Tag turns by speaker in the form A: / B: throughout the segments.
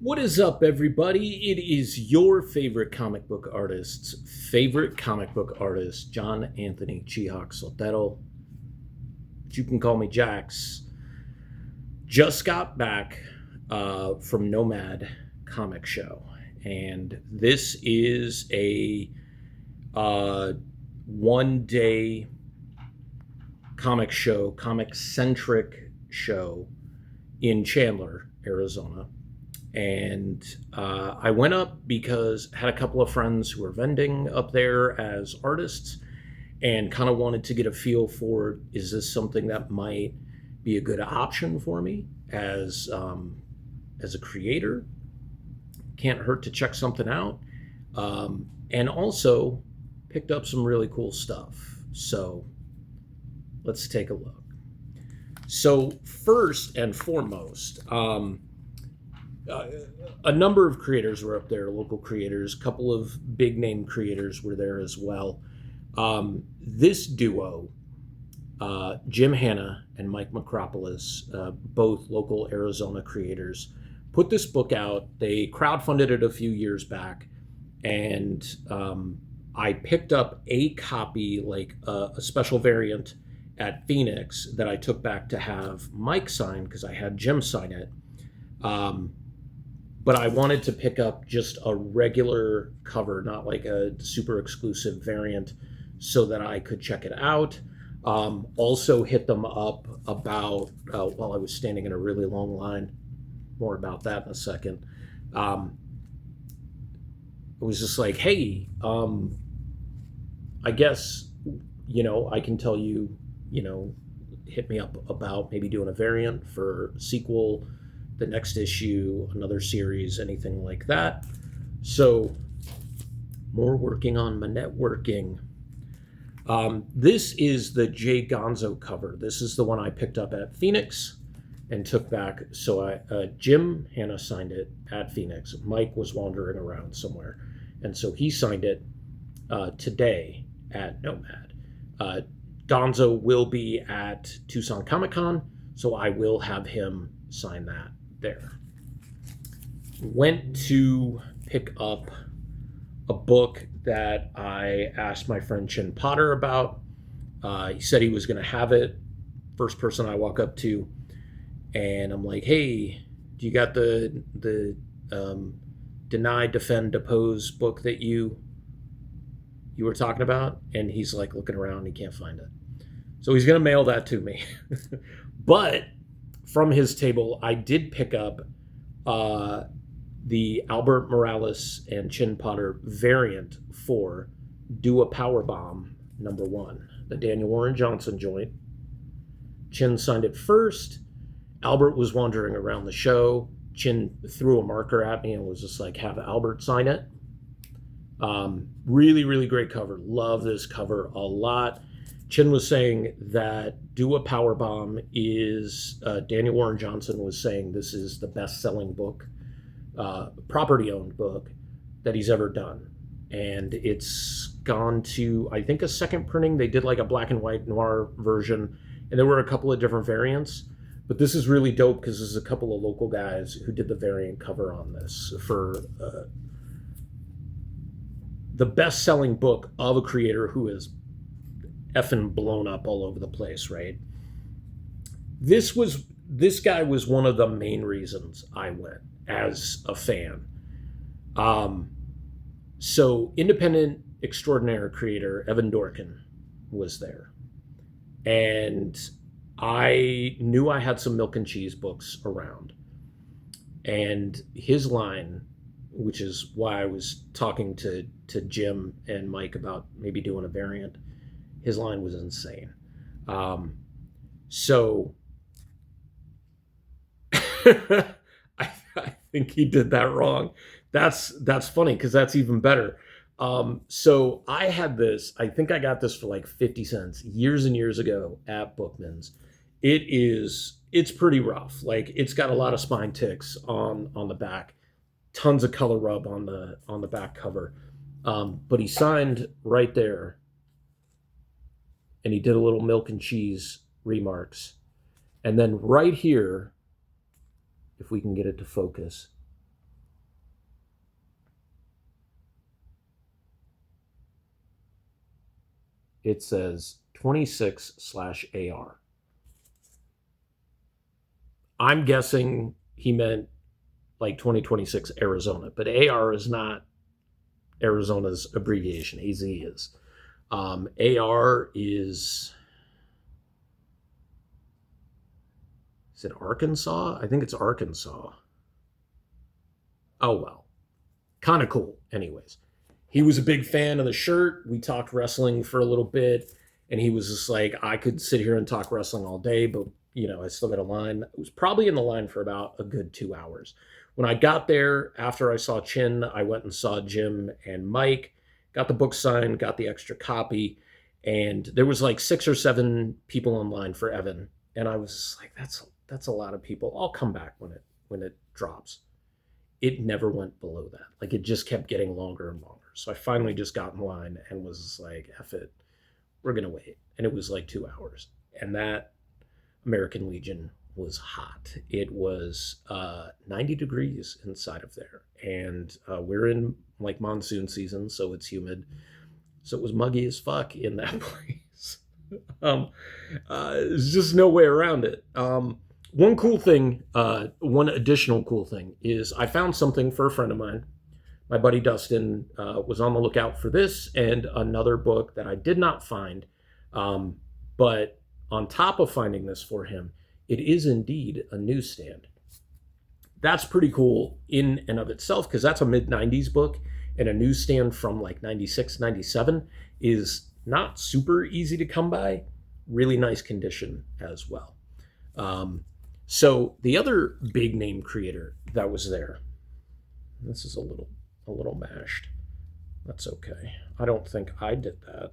A: What is up, everybody? It is your favorite comic book artist's favorite comic book artist, John Anthony Chihak Soltero. You can call me Jax. Just got back from NOMAD comic show, and this is a 1 day comic-centric show in Chandler, Arizona. And I went up because I had a couple of friends who were vending up there as artists and kind of wanted to get a feel for, is this something that might be a good option for me as a creator? Can't hurt to check something out. And also picked up some really cool stuff. So let's take a look. So first and foremost, a number of creators were up there, local creators, a couple of big name creators were there as well. This duo, Jim Hanna and Mike Macropolis, both local Arizona creators, put this book out. They crowdfunded it a few years back, and I picked up a copy, like a special variant at Phoenix that I took back to have Mike sign because I had Jim sign it. But I wanted to pick up just a regular cover, not like a super exclusive variant, so that I could check it out. Also hit them up about, while I was standing in a really long line, more about that in a second. It was just like, hey, I guess, I can tell you, hit me up about maybe doing a variant for sequel, the next issue, another series, anything like that. So more working on my networking. This is the Jay Gonzo cover. This is the one I picked up at Phoenix and took back. So Jim Hanna signed it at Phoenix. Mike was wandering around somewhere. And so he signed it today at NOMAD. Gonzo will be at Tucson Comic Con, so I will have him sign that there. Went to pick up a book that I asked my friend Chin Potter about. He said he was going to have it. First person I walk up to, and I'm like, "Hey, do you got the Deny, Defend, Depose book that you were talking about?" And he's like looking around, he can't find it. So he's going to mail that to me. But from his table, I did pick up the Albert Morales and Chin Potter variant for Do a Power Bomb #1, the Daniel Warren Johnson joint. Chin signed it first. Albert was wandering around the show. Chin threw a marker at me and was just like, have Albert sign it. Really, really great cover. Love this cover a lot. Chin was saying that Do a Power Bomb is, Daniel Warren Johnson was saying this is the best-selling book, property-owned book that he's ever done. And it's gone to, I think, a second printing. They did like a black and white noir version, and there were a couple of different variants. But this is really dope because there's a couple of local guys who did the variant cover on this for the best-selling book of a creator who is effing blown up all over the place, right? This guy was one of the main reasons I went as a fan. So independent extraordinaire creator Evan Dorkin was there, and I knew I had some milk and cheese books around, and his line, which is why I was talking to Jim and Mike about maybe doing a variant, his line was insane. So I think he did that wrong. That's funny because that's even better. So I had this, I think I got this for like 50 cents years and years ago at Bookman's. It's pretty rough. Like, it's got a lot of spine ticks on the back, tons of color rub on the back cover. But he signed right there, and he did a little milk and cheese remarks. And then right here, if we can get it to focus, It says 26/AR. I'm guessing he meant like 2026 Arizona, but AR is not Arizona's abbreviation. AZ is. AR is it Arkansas? I think it's Arkansas. Oh well, kind of cool. Anyways, he was a big fan of the shirt. We talked wrestling for a little bit, and he was just like, I could sit here and talk wrestling all day, but I still got a line. I was probably in the line for about a good 2 hours. When I got there, after I saw Chin, I went and saw Jim and Mike, got the book signed, got the extra copy, and there was like 6 or 7 people in line for Evan, and I was just like, that's a lot of people. I'll come back when it drops. It never went below that. Like, it just kept getting longer and longer. So I finally just got in line and was like, F it, we're gonna wait. And it was like 2 hours, and that American Legion was hot. It was 90 degrees inside of there, and we're in like monsoon season, so it's humid. So it was muggy as fuck in that place. There's just no way around it. One cool thing, one additional cool thing is I found something for a friend of mine. My buddy Dustin was on the lookout for this and another book that I did not find. But on top of finding this for him, it is indeed a newsstand. That's pretty cool in and of itself, because that's a mid-90s book, and a newsstand from like 96, 97 is not super easy to come by. Really nice condition as well. So the other big name creator that was there, this is a little mashed. That's okay. I don't think I did that.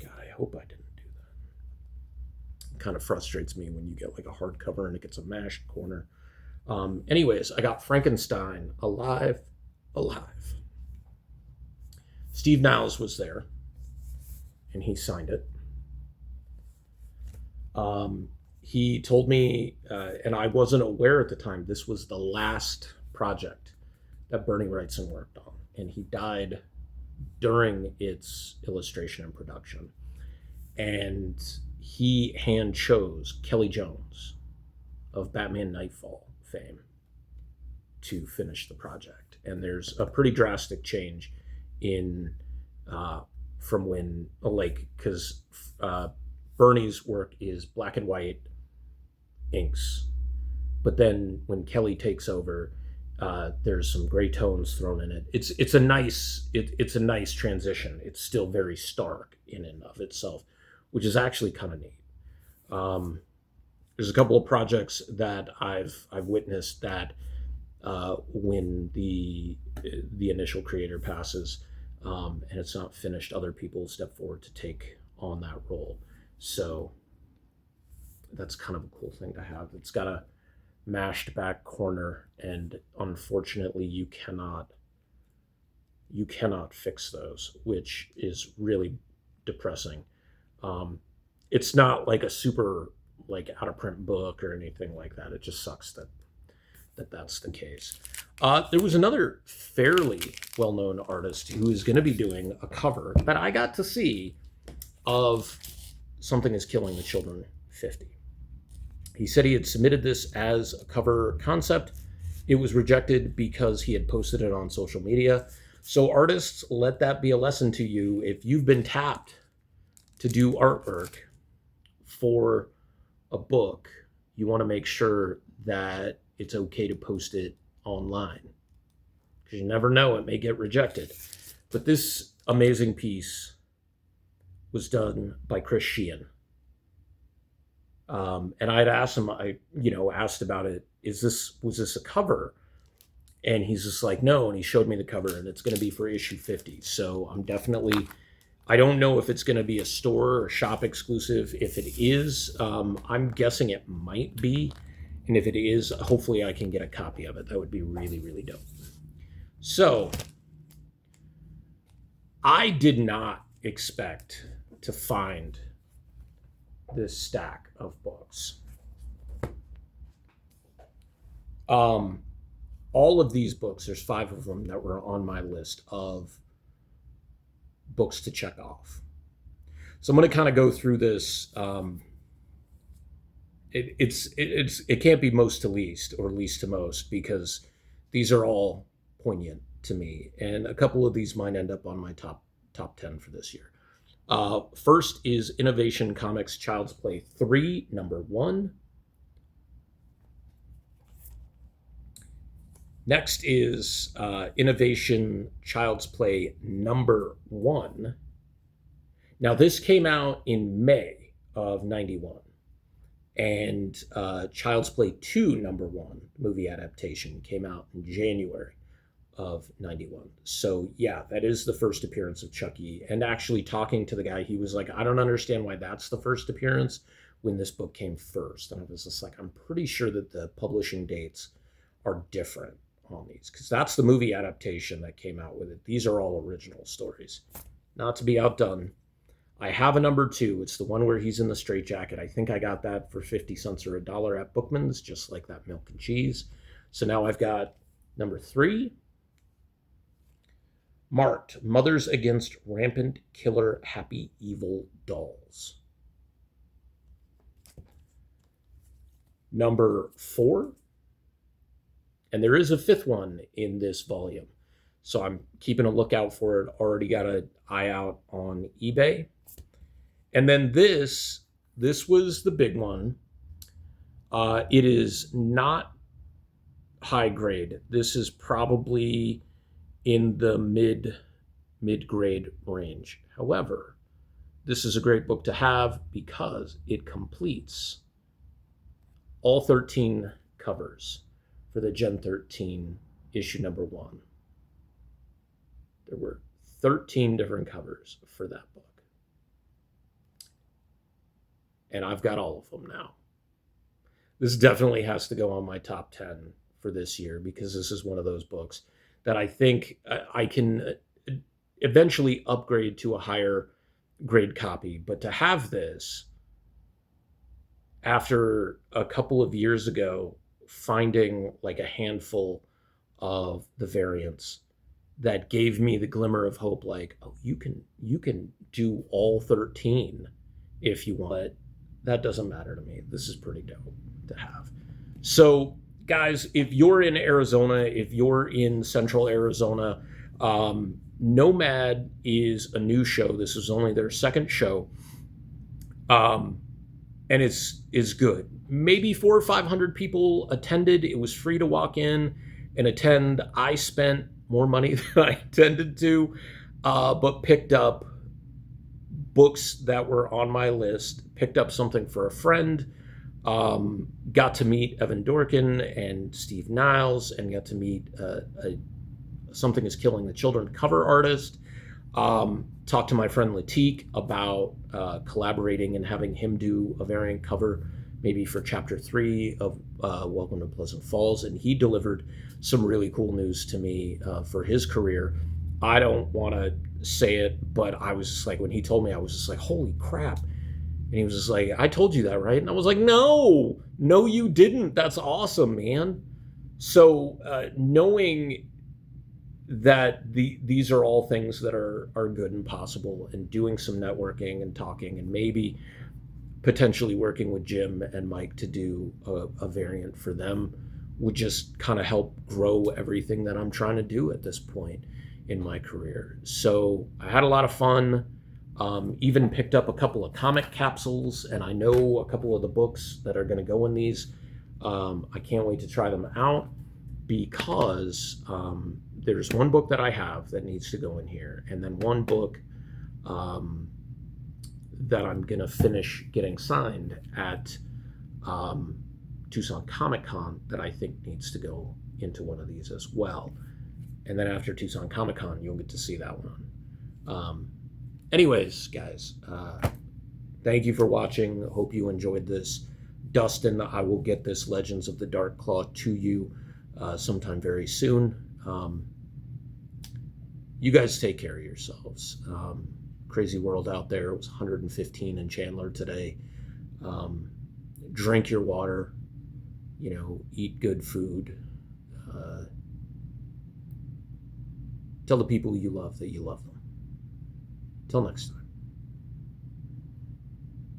A: God, I hope I didn't do that. It kind of frustrates me when you get like a hardcover and it gets a mashed corner. Anyways, I got Frankenstein Alive. Steve Niles was there, and he signed it. He told me, and I wasn't aware at the time, this was the last project that Bernie Wrightson worked on, and he died during its illustration and production. And he hand chose Kelly Jones of Batman Nightfall fame to finish the project. And there's a pretty drastic change in from when, like, because Bernie's work is black and white inks, but then when Kelly takes over, there's some gray tones thrown in it. It's a nice transition. It's still very stark in and of itself, which is actually kind of neat. There's a couple of projects that I've witnessed that when the initial creator passes and it's not finished, other people step forward to take on that role. So that's kind of a cool thing to have. It's got a mashed back corner, and unfortunately you cannot fix those, which is really depressing. It's not like a super like out of print book or anything like that. It just sucks that's the case. There was another fairly well-known artist who is going to be doing a cover that I got to see of Something is Killing the Children 50. He said he had submitted this as a cover concept. It was rejected because he had posted it on social media. So artists, let that be a lesson to you. If you've been tapped to do artwork for a book, you want to make sure that it's okay to post it online, because you never know, it may get rejected. But this amazing piece was done by Chris Sheehan. And I had asked him, asked about it. Was this a cover? And he's just like, no. And he showed me the cover, and it's going to be for issue 50. So I don't know if it's going to be a store or shop exclusive. If it is, I'm guessing it might be. And if it is, hopefully I can get a copy of it. That would be really, really dope. So I did not expect to find this stack of books. All of these books, there's 5 of them that were on my list of books to check off. So I'm going to kind of go through this. It can't be most to least or least to most, because these are all poignant to me, and a couple of these might end up on my top 10 for this year. First is Innovation Comics Child's Play 3, number 1. Next is Innovation Child's Play number 1. Now, this came out in May of 91. And Child's Play 2, number 1, movie adaptation, came out in January of 91. So, yeah, that is the first appearance of Chucky. And actually, talking to the guy, he was like, I don't understand why that's the first appearance when this book came first. And I was just like, I'm pretty sure that the publishing dates are different on these, because that's the movie adaptation that came out with it. These are all original stories. Not to be outdone, I have a number 2. It's the one where he's in the straitjacket. I think I got that for 50 cents or $1 at Bookman's, just like that milk and cheese. So now I've got number 3, marked Mothers Against Rampant Killer Happy Evil Dolls. Number 4, and there is a 5th one in this volume, so I'm keeping a lookout for it. Already got an eye out on eBay. And then this was the big one. It is not high grade. This is probably in the mid-grade range. However, this is a great book to have because it completes all 13 covers for the Gen 13 issue number 1. There were 13 different covers for that book. And I've got all of them now. This definitely has to go on my top 10 for this year, because this is one of those books that I think I can eventually upgrade to a higher grade copy. But to have this after a couple of years ago, finding like a handful of the variants that gave me the glimmer of hope, like, oh, you can do all 13 if you want. That doesn't matter to me. This is pretty dope to have. So, guys, if you're in Arizona, if you're in Central Arizona, NOMAD is a new show. This is only their second show, and it's good. Maybe 400 or 500 people attended. It was free to walk in and attend. I spent more money than I intended to, but picked up books that were on my list, picked up something for a friend, got to meet Evan Dorkin and Steve Niles, and got to meet Something is Killing the Children cover artist. Talked to my friend Latique about collaborating and having him do a variant cover, maybe for chapter 3 of Welcome to Pleasant Falls, and he delivered some really cool news to me for his career. I don't want to say it, but I was just like, when he told me, I was just like, holy crap. And he was just like, I told you that, right? And I was like, no, you didn't. That's awesome, man. So knowing that these are all things that are good and possible, and doing some networking and talking, and maybe potentially working with Jim and Mike to do a variant for them would just kind of help grow everything that I'm trying to do at this point in my career. So I had a lot of fun. Even picked up a couple of comic capsules, and I know a couple of the books that are going to go in these. I can't wait to try them out, because there's one book that I have that needs to go in here, and then one book that I'm going to finish getting signed at Tucson Comic Con that I think needs to go into one of these as well. And then after Tucson Comic Con, you'll get to see that one. Anyways, guys, thank you for watching. Hope you enjoyed this. Dustin, I will get this Legends of the Dark Claw to you sometime very soon. You guys take care of yourselves. Crazy world out there. It was 115 in Chandler today. Drink your water. Eat good food. Tell the people you love that you love them. Till next time.